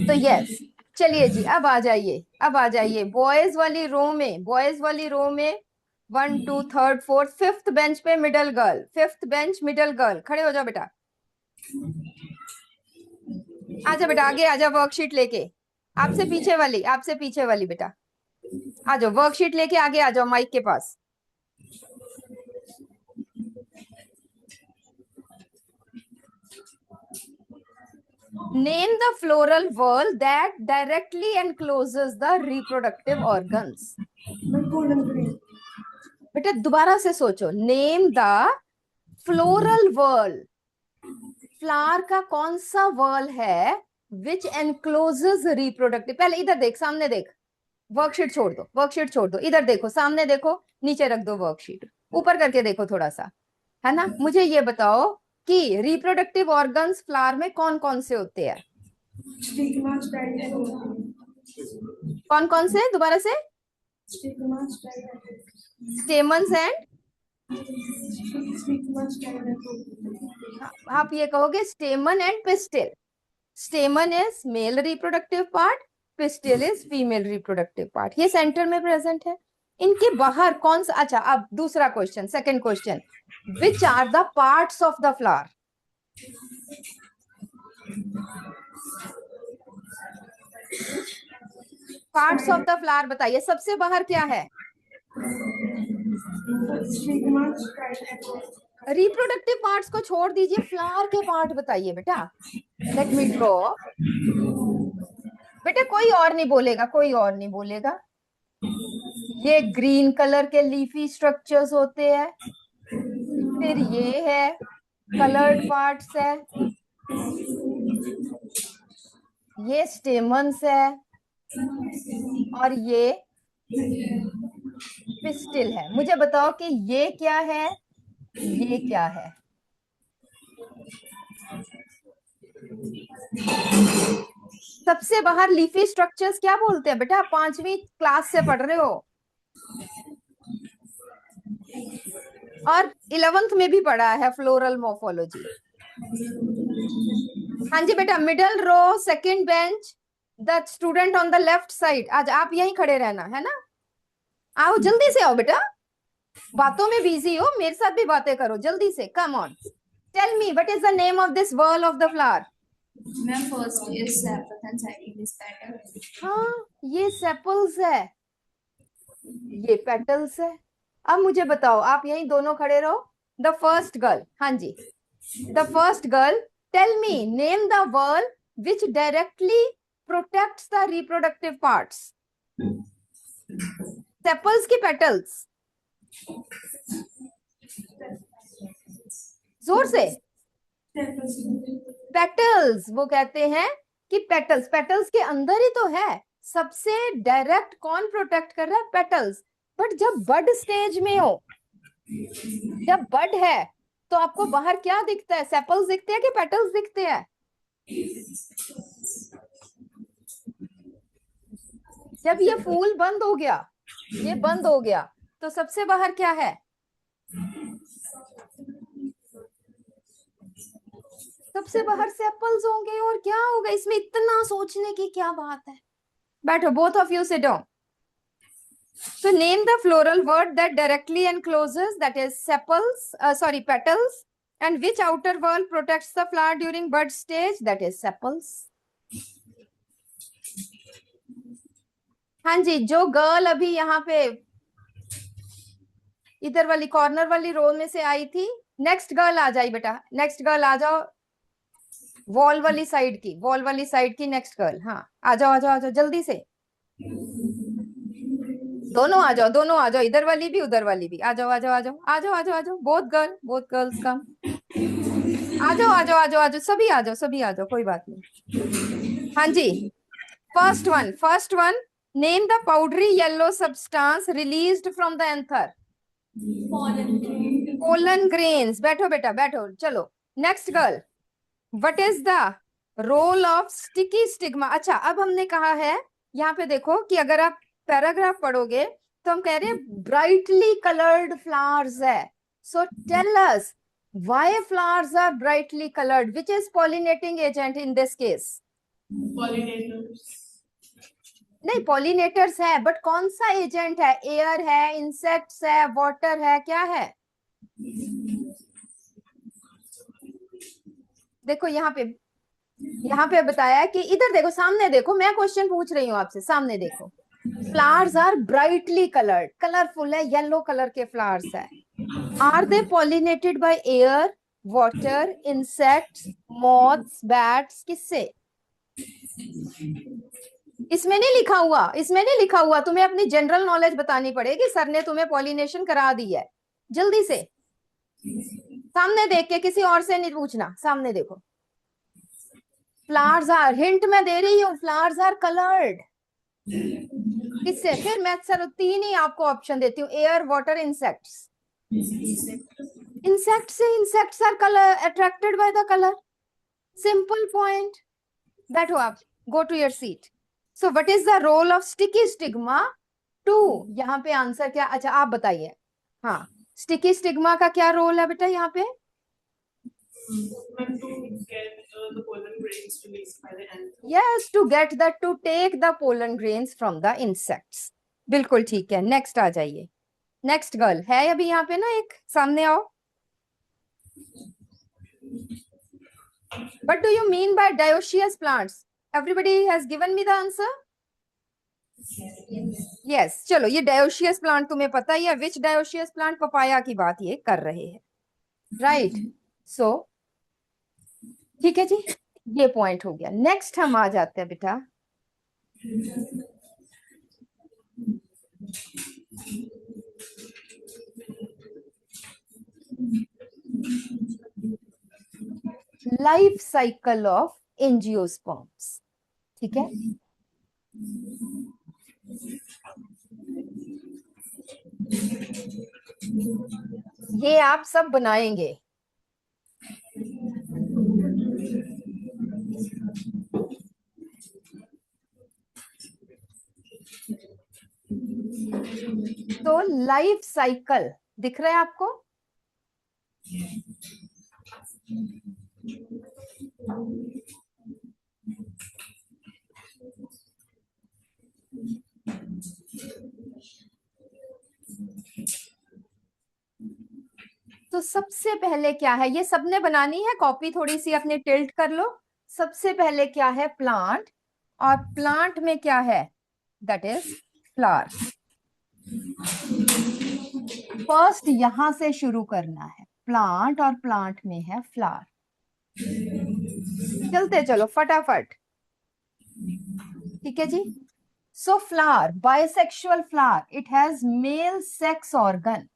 तो yes, चलिए जी, अब आ जाइए, अब आ जाइए बॉयज वाली रो में, बॉयज वाली रो में 1 2 3 4 5th बेंच पे middle girl, 5th bench middle girl, खड़े हो जाओ बेटा, आजा बेटा आगे आजा, वर्कशीट लेके। आपसे पीछे वाली, आपसे पीछे वाली बेटा आ जाओ, वर्कशीट लेके आगे आ जाओ माइक के पास। Name the floral whorl that directly encloses the reproductive organs. बेटा दोबारा से सोचो, name the floral whorl, flower का कौन सा वर्ल है विच एनक्लोजेस रिप्रोडक्टिव। पहले इधर देख, सामने देख, वर्कशीट छोड़ दो, वर्कशीट छोड़ दो, इधर देखो, सामने देखो, नीचे रख दो वर्कशीट, ऊपर करके देखो थोड़ा सा, है ना? मुझे ये बताओ कि रिप्रोडक्टिव ऑर्गन्स फ्लावर में कौन कौन से होते हैं? कौन कौन से? दोबारा से। स्टेमन्स एंड, आप ये कहोगे stamen and pistil. Stamen is male reproductive part, pistil is female reproductive part. ये सेंटर में प्रेजेंट है। इनके बाहर कौन सा? अच्छा अब दूसरा question, second question, which are the parts of the flower? Parts of the flower बताइए, सबसे बाहर क्या है? रिप्रोडक्टिव पार्ट्स को छोड़ दीजिए, फ्लावर के पार्ट बताइए बेटा। Let me draw. बेटा कोई और नहीं बोलेगा, कोई और नहीं बोलेगा। ये ग्रीन कलर के लीफी स्ट्रक्चर्स होते हैं, फिर ये है कलर्ड पार्ट्स है, ये स्टेमन्स है, और ये पिस्टिल है। मुझे बताओ कि ये क्या है, ये क्या है? सबसे बाहर लीफी स्ट्रक्चर्स क्या बोलते हैं बेटा? 5वीं क्लास से पढ़ रहे हो और 11th में भी पढ़ा है फ्लोरल मॉर्फोलॉजी। हाँ जी बेटा, middle row, second bench, the student on the left side. आज आप यहीं खड़े रहना है ना, आओ जल्दी से आओ बेटा, बातों में बिजी हो, मेरे साथ भी बातें करो जल्दी से। Come on, tell me what is the name of this whorl of the flower? Ma'am, first is sepals and second is petals. हाँ, ये सेपल्स है, ये पेटल्स है। अब मुझे बताओ, आप यहीं दोनों खड़े रहो। द फर्स्ट गर्ल, हाँ जी, the first girl, tell me name the whorl which directly protects the reproductive parts. Sepals की पेटल्स? जोर से। पेटल्स, वो कहते हैं कि पेटल्स, पेटल्स के अंदर ही तो है। सबसे डायरेक्ट कौन प्रोटेक्ट कर रहा है? पेटल्स। बट जब बड स्टेज में हो, जब बड है, तो आपको बाहर क्या दिखता है? सेपल्स दिखते हैं कि पेटल्स दिखते हैं? जब ये फूल बंद हो गया, ये बंद हो गया, तो सबसे बाहर क्या है? सबसे बाहर सेपल्स होंगे। और क्या होगा इसमें? इतना सोचने की क्या बात है? बैठो, both of you sit down. So name the floral word that directly encloses, that is sepals, petals, and which outer whorl protects the flower during bud stage, that is sepals. हाँ जी, जो गर्ल अभी यहाँ पे इधर वाली corner वाली रो में से आई थी, नेक्स्ट गर्ल आ जाए बेटा, नेक्स्ट गर्ल आ जाओ, वॉल वाली साइड की, वॉल वाली साइड की नेक्स्ट गर्ल। हाँ, आ जाओ आ जाओ आ जाओ जल्दी से, दोनों आ जाओ, दोनों आ जाओ, इधर वाली भी उधर वाली भी। आ जाओ आ जाओ आ जाओ आ जाओ आ जाओ आ जाओ, बोथ गर्ल्स कम। आ जाओ आ जाओ आ जाओ आ जाओ, सभी आ जाओ, सभी आ जाओ, कोई बात नहीं। हाँ जी, first one, name the powdery yellow substance released from the anther. Pollen grains. बैठो बेटा बैठो, चलो next girl, what is the role of sticky stigma? अच्छा, अब हमने कहा है यहाँ पे देखो कि अगर आप पैराग्राफ पढ़ोगे तो हम कह रहे हैं ब्राइटली कलर्ड फ्लावर्स है। So tell us why flowers are brightly coloured, which is pollinating agent in this case? नहीं, पॉलिनेटर्स है, बट कौन सा एजेंट है? एयर है, इंसेक्ट्स है, वाटर है, क्या है? देखो यहाँ पे बताया कि इधर देखो, सामने देखो, मैं क्वेश्चन पूछ रही हूँ आपसे, सामने देखो। Flowers are brightly coloured, colourful है, येलो कलर के फ्लावर्स है। Are they pollinated by air, water, insects, moths, bats? किससे? इसमें नहीं लिखा हुआ, इसमें नहीं लिखा हुआ। तुम्हें अपनी जनरल नॉलेज बतानी पड़ेगी, सर ने तुम्हें पॉलिनेशन करा दी है। जल्दी से सामने देख के, किसी और से नहीं पूछना, सामने देखो। फ्लावर्स आर, हिंट मैं दे रही हूँ, फ्लावर्स आर कलर्ड। किससे? फिर मैं सर 3 ही आपको ऑप्शन देती हूँ, एयर, वाटर, इंसेक्ट्स। इंसेक्ट से, insects are colour attracted by the colour, simple point. बैठो आप, go to your seat. So what is the role of sticky stigma? 2, यहाँ पे आंसर क्या? अच्छा आप बताइए। हाँ, स्टिकी स्टिग्मा का क्या रोल है बेटा यहाँ पे? Yes, to take the pollen grains from the insects. बिल्कुल ठीक है, नेक्स्ट आ जाइए। नेक्स्ट गर्ल है अभी यहाँ पे ना, एक सामने आओ। What do you mean by dioecious plants? Everybody has given me the answer. Yes, चलो, ये dioecious plant तुम्हें पता ही है। Which dioecious plant? पपाया की बात ये कर रहे हैं, राइट? सो ठीक है जी, ये पॉइंट हो गया। नेक्स्ट हम आ जाते हैं बेटा लाइफ साइकिल ऑफ एंजियोस्पर्म्स, ठीक है। ये आप सब बनाएंगे। तो लाइफ साइकिल दिख रहा है आपको? तो सबसे पहले क्या है, ये सबने बनानी है, कॉपी थोड़ी सी अपने टिल्ट कर लो। सबसे पहले क्या है, प्लांट, और प्लांट में क्या है, दैट इज फ्लावर। फर्स्ट यहां से शुरू करना है, प्लांट, और प्लांट में है फ्लावर। चलते चलो फटाफट, ठीक है जी। So flower, bisexual flower, it has male sex organ.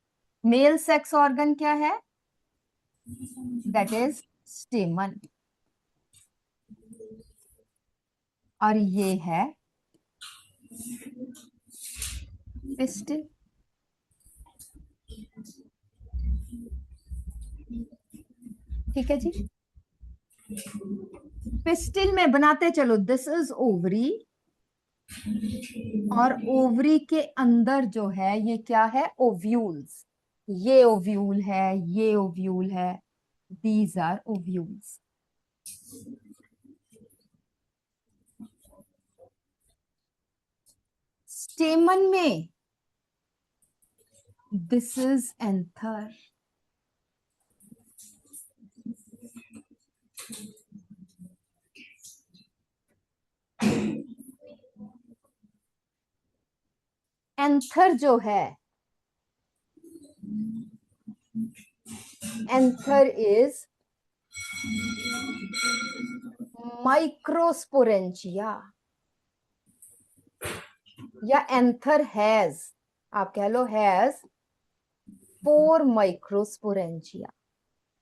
Male sex organ क्या है, दैट इज स्टेमन, और ये है पिस्टिल। ठीक है जी। पिस्टिल में बनाते चलो, दिस इज ओवरी, और ओवरी के अंदर जो है ये क्या है, ओव्यूल्स। ये ओव्यूल है, ये ओव्यूल है, दीज आर ओव्यूल्स। स्टेमन में दिस इज एंथर, एंथर जो है, एंथर इज माइक्रोस्पोरेंजिया, या एंथर हैज, आप कह लो हैज 4 माइक्रोस्पोरेंजिया।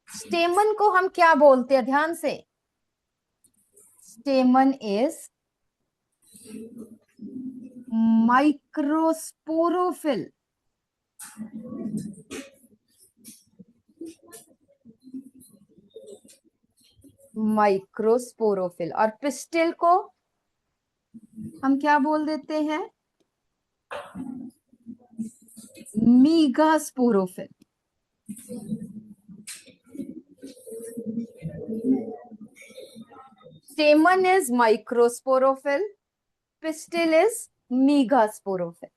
स्टेमन को हम क्या बोलते हैं, ध्यान से, स्टेमन इज माइक्रोस्पोरोफिल। माइक्रोस्पोरोफिल। और पिस्टिल को हम क्या बोल देते हैं, megasporophyll. Stamen is microsporophyll, pistil is megasporophyll.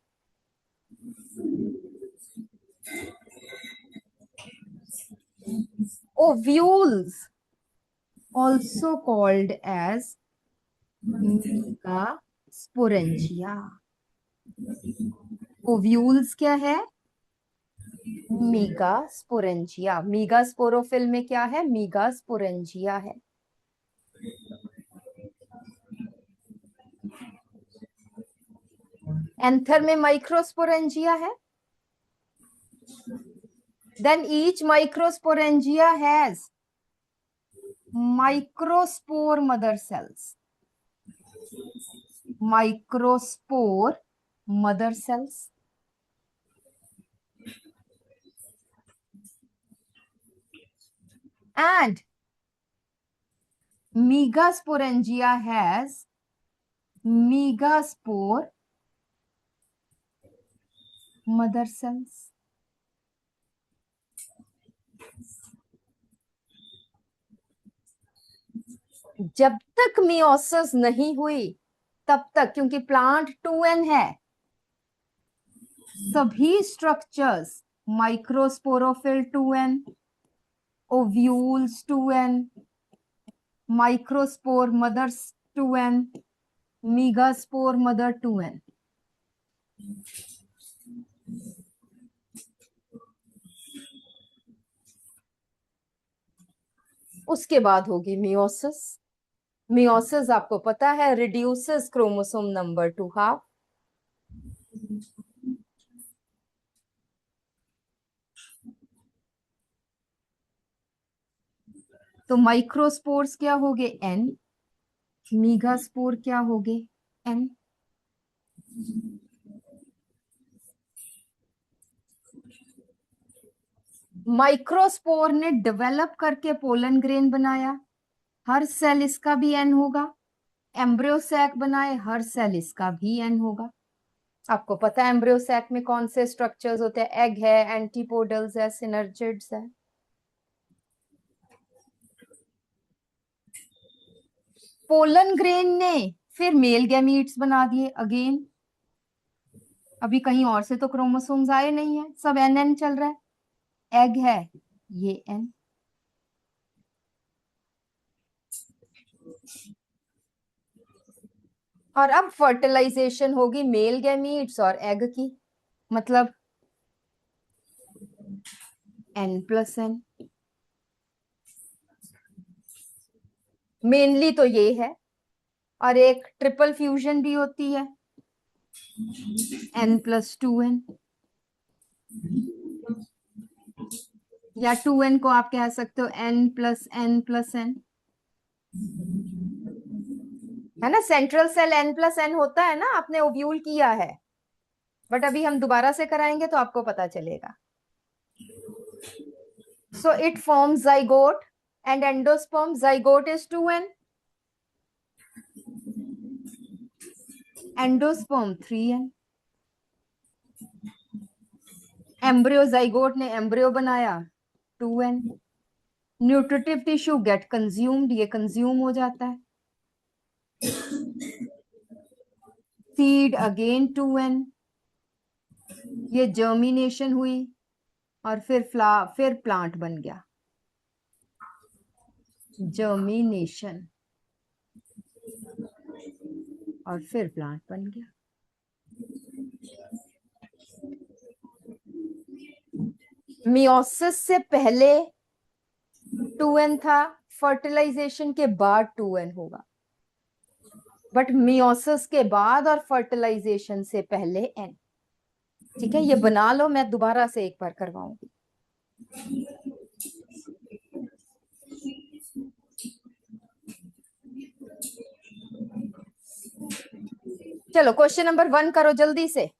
Ovules, also called as megasporangia. Ovules क्या है, megasporangia। megasporophyll में क्या है, megasporangia है। एंथर में माइक्रोस्पोरेंजिया है। Then each microsporangia has microspore mother cells. Microspore mother cells. And megasporangia has megaspore mother cells. जब तक मियोसिस नहीं हुई तब तक, क्योंकि प्लांट 2n है, सभी structures, microsporophyll 2n, ovules 2n, microspore mothers 2n, megaspore mother 2n। उसके बाद होगी मियोसिस। मियोसिस आपको पता है reduces chromosome number to half. तो माइक्रोस्पोर्स क्या हो गए n, मीगास्पोर क्या हो गए n। माइक्रोस्पोर ने डेवलप करके पोलन ग्रेन बनाया, हर सेल इसका भी n होगा। एम्ब्रियो सैक बनाए, हर सेल इसका भी n होगा। आपको पता है एम्ब्रियो सैक में कौन से स्ट्रक्चर्स होते हैं? एग है, एंटीपोडल्स है, सिनर्जिड्स है। पोलन ग्रेन ने फिर मेल गैमीट्स बना दिए अगेन। अभी कहीं और से तो क्रोमोसोम्स आए नहीं है, सब एन चल रहा है। एग है, ये n। और अब फर्टिलाइजेशन होगी मेल गैमीट्स और एग की, मतलब n+n। मेनली तो ये है, और एक ट्रिपल फ्यूजन भी होती है, n+2n, या 2n को आप कह सकते हो n+n+n, है ना। सेंट्रल सेल n+n होता है ना, आपने ओव्यूल किया है, बट अभी हम दोबारा से कराएंगे तो आपको पता चलेगा। So it forms zygote and endosperm. Zygote is 2n, endosperm 3n। Embryo, zygote ने एम्ब्रियो बनाया, 2n। Nutritive tissue get consumed, ये कंज्यूम हो जाता है। सीड अगेन 2n, ये जर्मिनेशन हुई और फिर प्लांट बन गया, जर्मिनेशन, और फिर प्लांट बन गया। मियोसिस से पहले 2n था, फर्टिलाइजेशन के बाद 2n होगा, बट मियोसिस के बाद और फर्टिलाइजेशन से पहले n। ठीक है, ये बना लो, मैं दोबारा से एक बार करवाऊंगी। चलो क्वेश्चन नंबर 1 करो जल्दी से।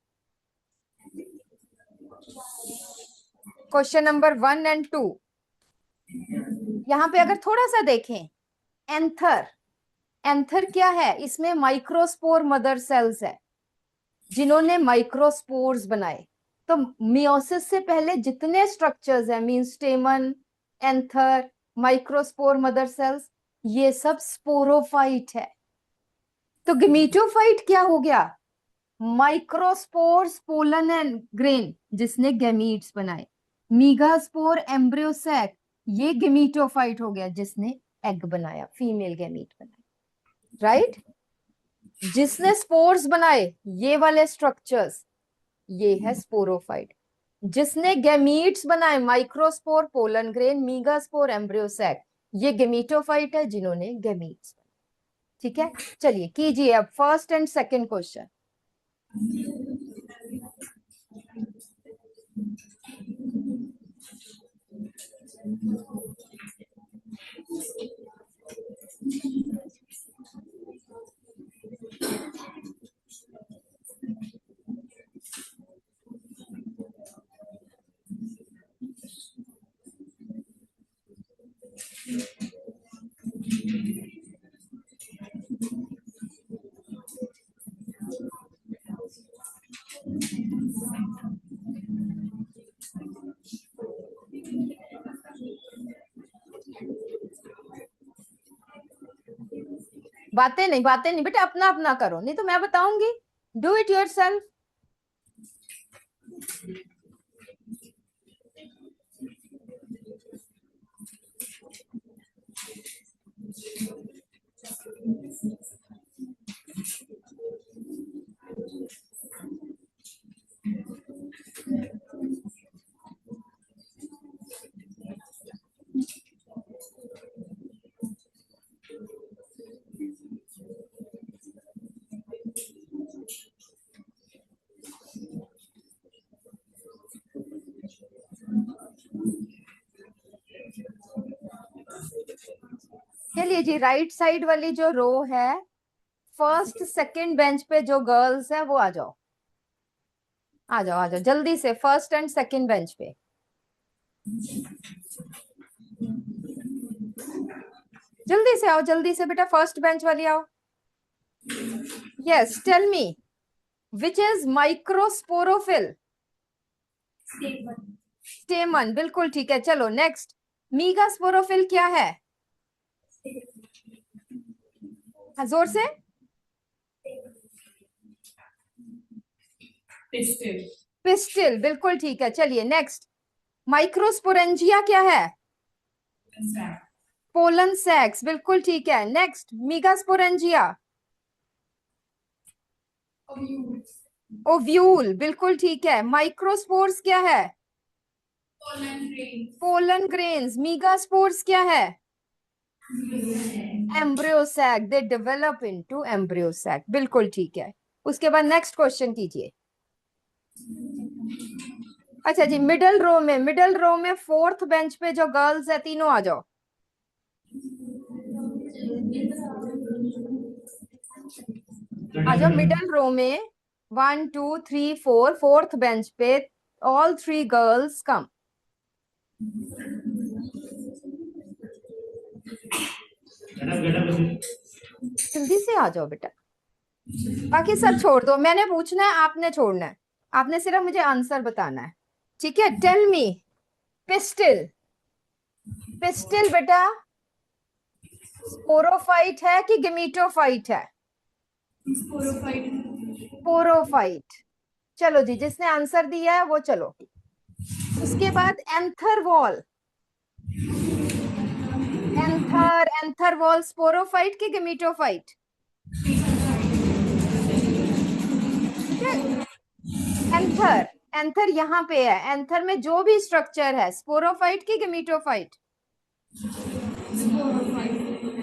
क्वेश्चन नंबर 1 और 2, यहां पे अगर थोड़ा सा देखें, एंथर, एंथर क्या है? इसमें माइक्रोस्पोर मदर सेल्स है जिन्होंने माइक्रोस्पोर्स बनाए। तो मियोसिस से पहले जितने स्ट्रक्चर्स हैं, mean स्टेमन, anther, microspore mother cells, ये सब स्पोरोफाइट है। तो गमीटोफाइट क्या हो गया? माइक्रोस्पोर्स पोलन एंड ग्रेन जिसने गैमीट्स बनाए। मीगास्पोर एम्ब्रियोसैक, ये गमीटोफाइट हो गया जिसने एग बनाया, फीमेल गैमीट बनाया, राइट। जिसने स्पोर्स बनाए, ये वाले स्ट्रक्चर्स, ये है स्पोरोफाइट। जिसने गैमीट्स बनाए, माइक्रोस्पोर पोलन ग्रेन, मीगास्पोर एम्ब्रियोसैक, ये गमीटोफाइट है जिन्होंने गैमीट्स बनाए। ठीक है, चलिए कीजिए अब फर्स्ट एंड सेकंड क्वेश्चन। बातें नहीं बेटा, अपना अपना करो, नहीं तो मैं बताऊंगी। Do it yourself. चलिए जी, राइट साइड वाली जो रो है, फर्स्ट सेकंड बेंच पे जो गर्ल्स है वो आ जाओ, आ जाओ, आ जाओ जल्दी से, फर्स्ट एंड सेकंड बेंच पे। जल्दी से आओ, जल्दी से बेटा, फर्स्ट बेंच वाली आओ। Yes, tell me which is microsporophyll? Stamen, बिल्कुल ठीक है। चलो नेक्स्ट, मीगास्पोरोफिल क्या है? हाँ, जोर से। पिस्टिल। पिस्टिल, बिल्कुल ठीक है। चलिए नेक्स्ट, माइक्रोस्पोरेंजिया क्या है? पोलन सैक्स, बिल्कुल ठीक है। नेक्स्ट, मीगास्पोरेंजिया? ओव्यूल, बिल्कुल ठीक है। माइक्रोस्पोर्स क्या है? Pollen grains. मीगास्पोर्स क्या है? Embryo sac, they develop into embryo sac, बिल्कुल ठीक है। उसके बाद नेक्स्ट क्वेश्चन कीजिए। अच्छा जी, मिडल रो में, मिडल रो में फोर्थ बेंच पे जो गर्ल्स है, तीनों आ जाओ। आ जाओ मिडल रो में, 1 2 3 4, फोर्थ बेंच पे ऑल 3 गर्ल्स कम। जल्दी से आ जाओ बेटा, बाकी सब छोड़ दो, मैंने पूछना है, आपने छोड़ना है, आपने सिर्फ मुझे आंसर बताना है, ठीक है? टेल मी, पिस्टिल, पिस्टिल बेटा स्पोरोफाइट है कि गेमीटोफाइट है? स्पोरोफाइट। चलो जी, जिसने आंसर दिया है वो चलो। उसके बाद anther wall, anther, anther wall sporophyte की गेमीटोफाइट? एंथर, एंथर यहाँ पे है, एंथर में जो भी स्ट्रक्चर है स्पोरोफाइट की गेमीटोफाइट?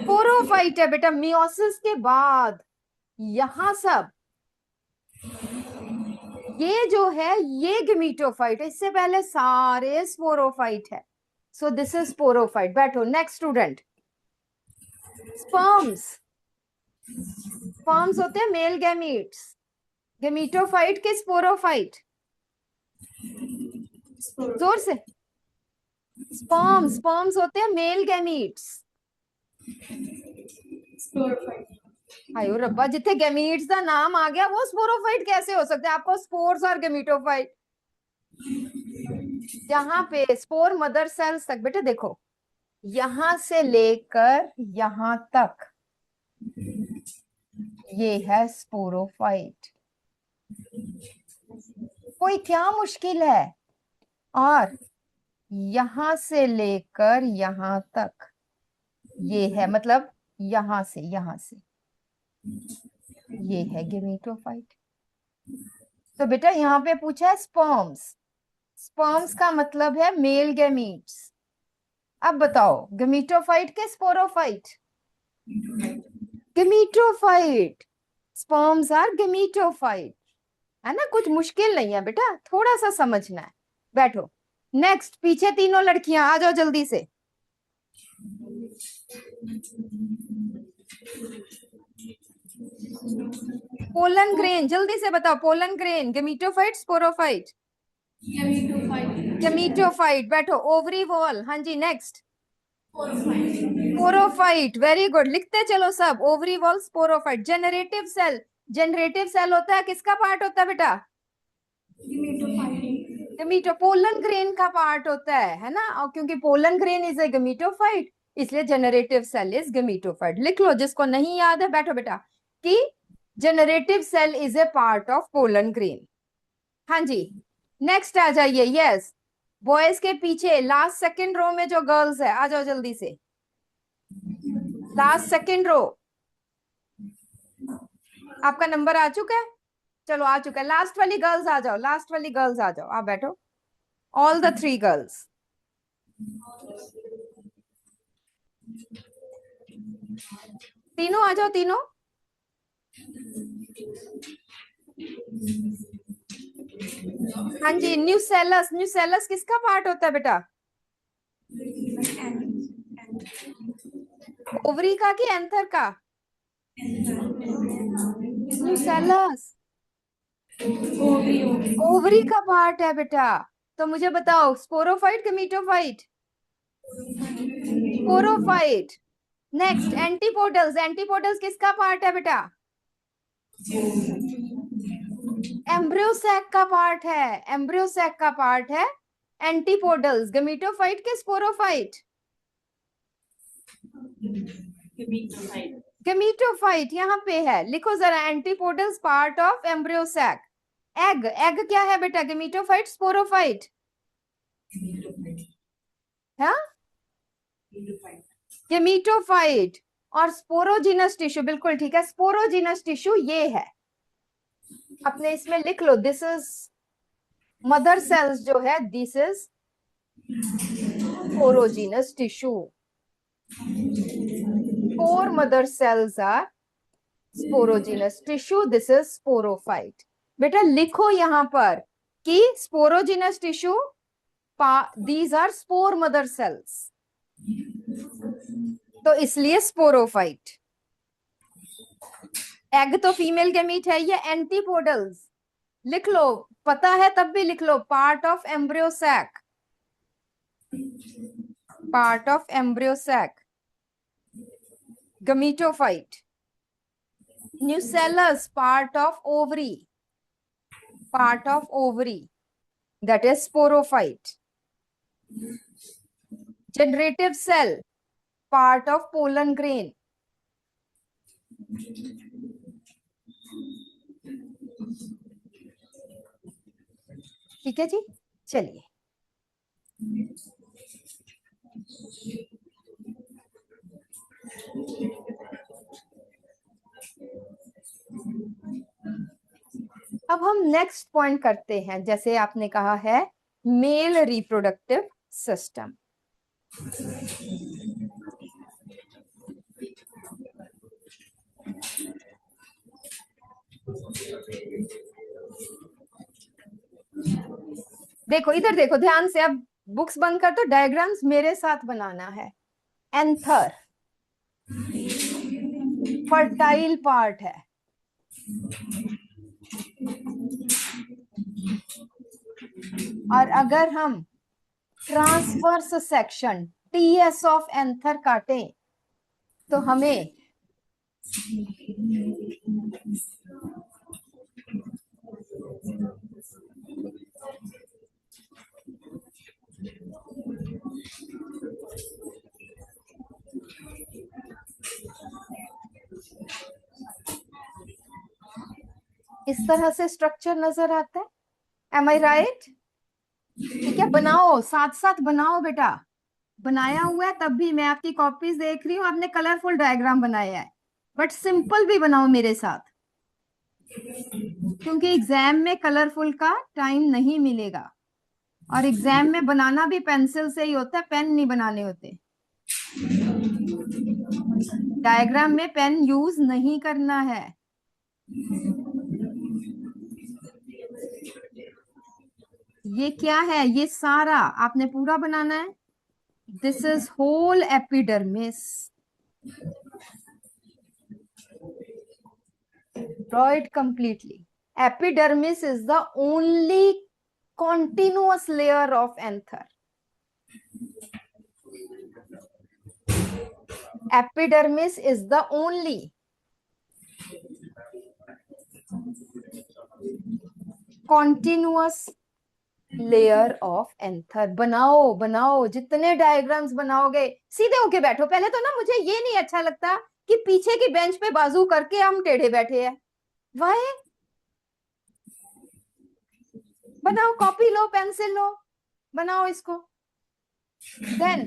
स्पोरोफाइट है बेटा, मियोसिस के बाद यहां सब, ये जो है ये गेमीटोफाइट है, इससे पहले सारे स्पोरोफाइट है। सो दिस इज स्पोरोफाइट। बैठो। नेक्स्ट स्टूडेंट, स्पर्म्स, स्पर्म्स होते हैं मेल गैमीट्स, गेमीटोफाइट के स्पोरोफाइट? जोर से। स्पर्म्स, स्पर्म्स होते हैं मेल गैमीट्स। आयो रब्बा, जिथे गैमीट्स का नाम आ गया वो स्पोरोफाइट कैसे हो सकते हैं? आपको स्पोर्स और गेमीटोफाइट, जहां पे स्पोर मदर सेल्स तक, बेटे देखो, यहां से लेकर यहां तक ये है स्पोरोफाइट। कोई क्या मुश्किल है? और यहां से लेकर यहां तक ये है, मतलब यहां से ये है गेमीटोफाइट। तो बेटा यहाँ पे पूछा है स्पर्म्स, स्पर्म्स का मतलब है मेल गैमीट्स। अब बताओ, गेमीटोफाइट के sporophyte? Gametophyte, sperms are gametophyte, है ना? कुछ मुश्किल नहीं है बेटा, थोड़ा सा समझना है। बैठो। नेक्स्ट, पीछे तीनों लड़कियां आ जाओ जल्दी से। पोलन ग्रेन, जल्दी से बताओ, pollen grain gametophyte sporophyte? Gametophyte. बैठो। ओवरी वॉल, हाँ जी, नेक्स्ट स्पोरोफाइट, वेरी गुड, लिखते चलो सब। Ovary wall sporophyte. Generative cell, generative cell होता है किसका पार्ट होता है बेटा? गेमीटो, पोलन ग्रेन का पार्ट होता है ना? और क्योंकि pollen grain is a gametophyte, इसलिए जेनरेटिव सेल इज गेमीटोफाइट। लिख लो जिसको नहीं याद है। बैठो बेटा, कि generative cell is a part of pollen grain. हाँ जी, नेक्स्ट आ जाइए। यस, बॉयज के पीछे लास्ट सेकंड रो में जो गर्ल्स है, आ जाओ जल्दी से। लास्ट सेकंड रो, आपका नंबर आ चुका है? चलो आ चुका है। लास्ट वाली गर्ल्स आ जाओ, लास्ट वाली गर्ल्स आ जाओ, आप बैठो। ऑल द 3 गर्ल्स, तीनों आ जाओ, तीनों। हाँ जी, न्यूसेलस, न्यूसेलस किसका पार्ट होता है बेटा? ओवरी का कि एंथर का? न्यूसेलस ओवरी का पार्ट है बेटा। तो मुझे बताओ, sporophyte gametophyte? Sporophyte. Next, antipodals. Antipodals किसका पार्ट है बेटा? एम्ब्रियोसैक का पार्ट है। एम्ब्रियोसैक का पार्ट है एंटीपोडल्स। गमीटोफाइट के स्पोरोफाइट? गमीटोफाइट यहाँ पे है, लिखो जरा, antipodals part of embryo sac. Egg, egg क्या है बेटा? Gametophyte sporophyte? हाँ, गमीटोफाइट। और स्पोरोजिनस टिश्यू, बिल्कुल ठीक है, स्पोरोजिनस टिश्यू ये है। अपने इसमें लिख लो, दिस इज मदर सेल्स जो है, this is sporogenous tissue. Four mother cells are sporogenous tissue, this is sporophyte. बेटा लिखो यहां पर कि sporogenous tissue, these are spore mother cells, तो इसलिए स्पोरोफाइट। एग तो फीमेल गैमीट है। ये एंटीपोडल्स लिख लो, पता है तब भी लिख लो, part of embryo sac, part of embryo sac, gametophyte. Nucellus part of ovary, part of ovary, that is sporophyte. Generative cell part of pollen grain. ठीक है जी, चलिए। अब हम नेक्स्ट पॉइंट करते हैं, जैसे आपने कहा है मेल रिप्रोडक्टिव सिस्टम। देखो इधर देखो ध्यान से, अब बुक्स बंद कर दो, डायग्राम्स मेरे साथ बनाना है। एंथर फर्टाइल पार्ट है, और अगर हम transverse section TS of anther काटें तो हमें इस तरह से स्ट्रक्चर नजर आता है। एम आई राइट? ठीक है, बनाओ, साथ साथ बनाओ बेटा। बनाया हुआ है तब भी, मैं आपकी कॉपीज देख रही हूँ, आपने कलरफुल डायग्राम बनाया है, बट सिंपल भी बनाओ मेरे साथ, क्योंकि एग्जाम में कलरफुल का टाइम नहीं मिलेगा, और एग्जाम में बनाना भी पेंसिल से ही होता है, पेन नहीं बनाने होते। डायग्राम में पेन यूज नहीं करना है। ये क्या है? ये सारा आपने पूरा बनाना है। This is whole epidermis. Draw it completely. Epidermis is the only continuous layer of anther. Epidermis is the only continuous layer of anther. बनाओ बनाओ, जितने डायग्राम्स बनाओगे, सीधे होके बैठो। पहले तो ना मुझे ये नहीं अच्छा लगता कि पीछे की बेंच पे बाजू करके हम टेढ़े बैठे हैं। वाह, बनाओ, कॉपी लो, पेंसिल लो, बनाओ इसको। देन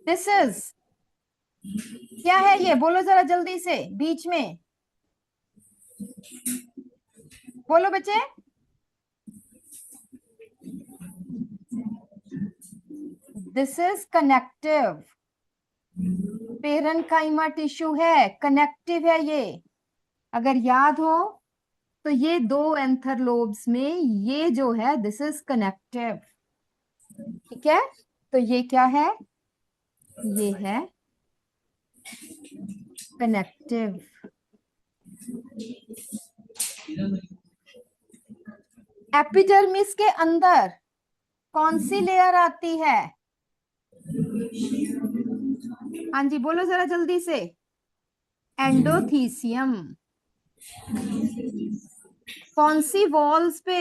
दिस इज, क्या है ये? बोलो जरा जल्दी से, बीच में बोलो बच्चे। This is connective, parenchyma tissue है, कनेक्टिव है ये। अगर याद हो तो ये दो एंथर लोब्स में ये जो है, दिस इज कनेक्टिव। ठीक है, तो ये क्या है? ये है कनेक्टिव। एपिडर्मिस के अंदर कौन सी लेयर आती है? हाँ जी, बोलो जरा जल्दी से। एंडोथीसियम। कौन सी वॉल्स पे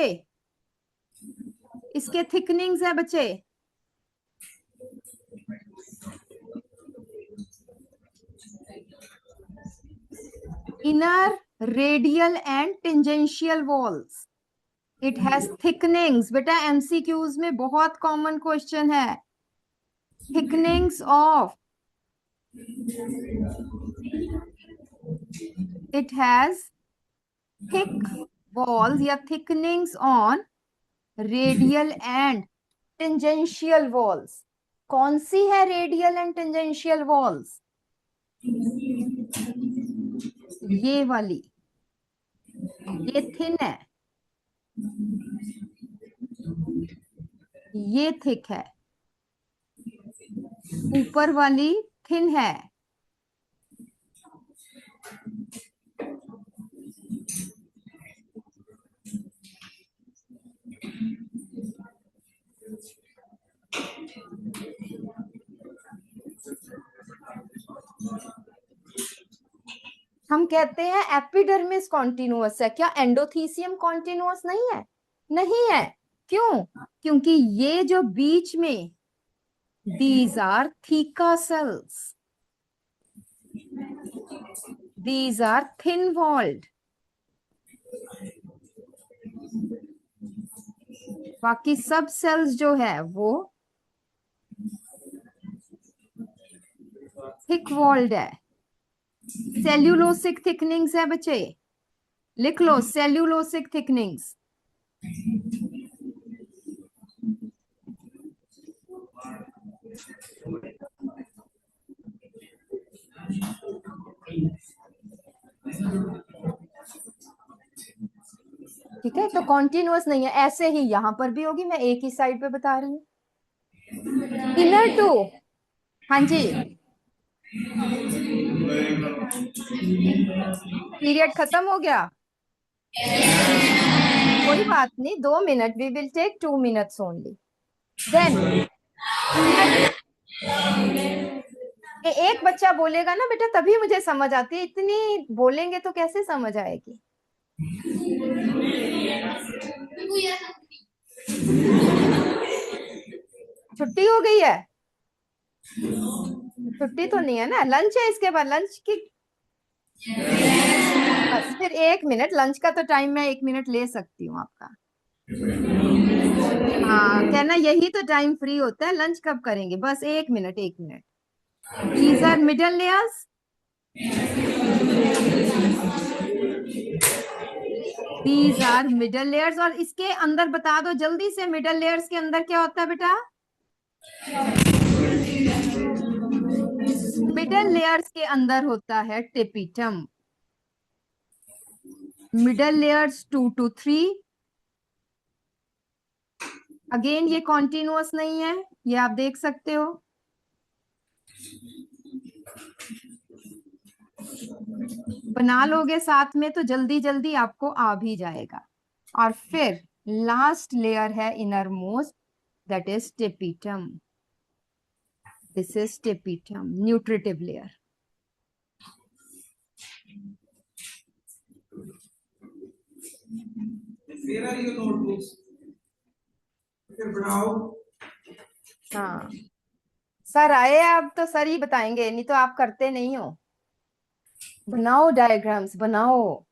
इसके थिकनिंग्स है बच्चे? Inner, radial and tangential walls. It has thickenings. बेटा एमसीक्यूज में बहुत कॉमन क्वेश्चन है। Thickenings of, it has thick walls या thickenings on radial and tangential walls. कौन सी है रेडियल एंड टेंजेंशियल वॉल्स? ये वाली, ये थिन है, ये थिक है, ऊपर वाली थिन है। हम कहते हैं एपिडर्मिस कॉन्टिन्यूअस है, क्या एंडोथीसियम कॉन्टिन्यूअस नहीं है? नहीं है। क्यों? क्योंकि ये जो बीच में, these are theca cells, these are thin walled। बाकी सब सेल्स जो है वो थिक वॉल्ड है। सेल्यूलोसिक थिकनिंग्स है बच्चे, लिख लो सेल्यूलोसिक थिकनिंग्स। ठीक है, तो कॉन्टिन्यूअस नहीं है। ऐसे ही यहां पर भी होगी, मैं एक ही साइड पे बता रही हूँ। इनर टू, हाँ जी, पीरियड खत्म हो गया, कोई बात नहीं, 2 minute, we will take 2 minutes only. Then एक बच्चा बोलेगा ना बेटा तभी मुझे समझ आती है, इतनी बोलेंगे तो कैसे समझ आएगी? छुट्टी हो गई है? छुट्टी तो नहीं है ना, लंच है इसके बाद, लंच की बस फिर 1 मिनट, लंच का तो टाइम मैं 1 मिनट ले सकती हूँ आपका। हाँ, कहना यही तो टाइम फ्री होता है, लंच कब करेंगे? बस 1 minute, 1 minute. These are middle layers, these are middle layers. और इसके अंदर बता दो जल्दी से, मिडल लेयर्स के अंदर क्या होता है बेटा? मिडल लेयर्स के अंदर होता है tapetum. Middle layers 2 to 3। Again ये कॉन्टिन्यूअस नहीं है, ये आप देख सकते हो। बना लोगे साथ में तो जल्दी जल्दी आपको आ भी जाएगा। और फिर लास्ट लेयर है inner most, that is tapetum. This is tapetum, nutritive layer. Where are your notebooks? Okay, बनाओ। हाँ, सर आए अब तो सर ही बताएंगे, नहीं तो आप करते नहीं हो। बनाओ डायग्राम्स, बनाओ।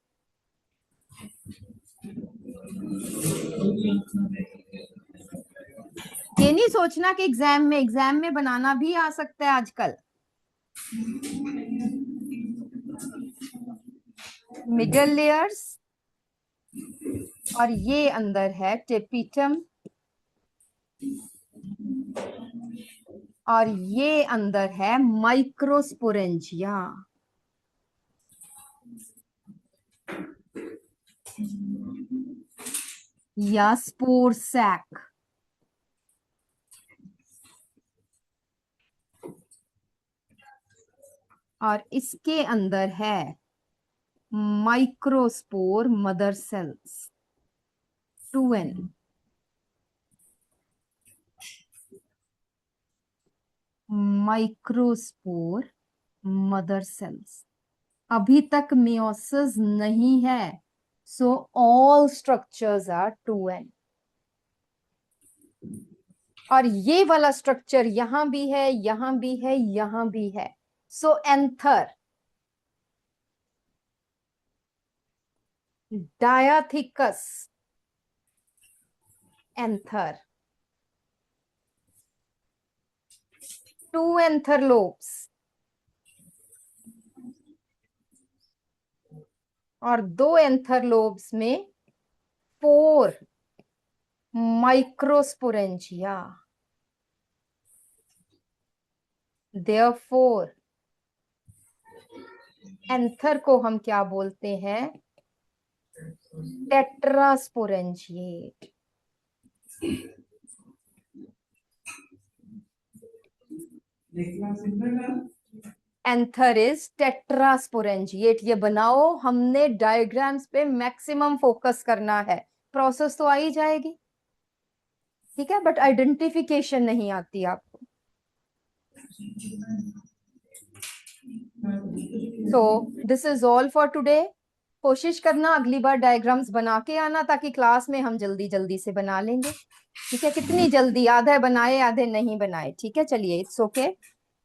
ये नहीं सोचना कि एग्जाम में बनाना भी आ सकता है आजकल। मिडल लेयर्स, और ये अंदर है टेपिटम, और ये अंदर है माइक्रोस्पोरेंजिया। या स्पोर सैक। और इसके अंदर है microspore mother cells 2n। Microspore mother cells, अभी तक मियोसिस नहीं है, so all structures are 2n। और ये वाला स्ट्रक्चर यहां भी है, यहां भी है, यहां भी है, so anther, dithecous anther, 2 anther lobes और 2 एंथर लोब्स में 4 माइक्रोस्पोरेंजिया। Therefore, एंथर को हम क्या बोलते हैं? टेट्रास्पोरेंजिएट। Anther is tetrasporangiate. ये बनाओ, हमने डायग्राम्स पे मैक्सिमम फोकस करना है। प्रोसेस तो आ ही जाएगी, ठीक है, बट आइडेंटिफिकेशन नहीं आती आपको। सो this is all for today. कोशिश करना अगली बार डायग्राम्स बना के आना, ताकि क्लास में हम जल्दी जल्दी से बना लेंगे, ठीक है। कितनी जल्दी, आधे बनाए आधे नहीं बनाए, ठीक है, चलिए, इट्स ओके,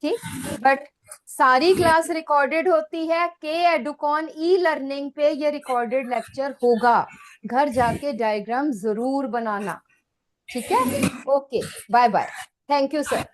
ठीक। बट सारी क्लास रिकॉर्डेड होती है, के एडुकॉन ई लर्निंग पे ये रिकॉर्डेड लेक्चर होगा। घर जाके डायग्राम जरूर बनाना, ठीक है। Okay, bye bye, thank you sir.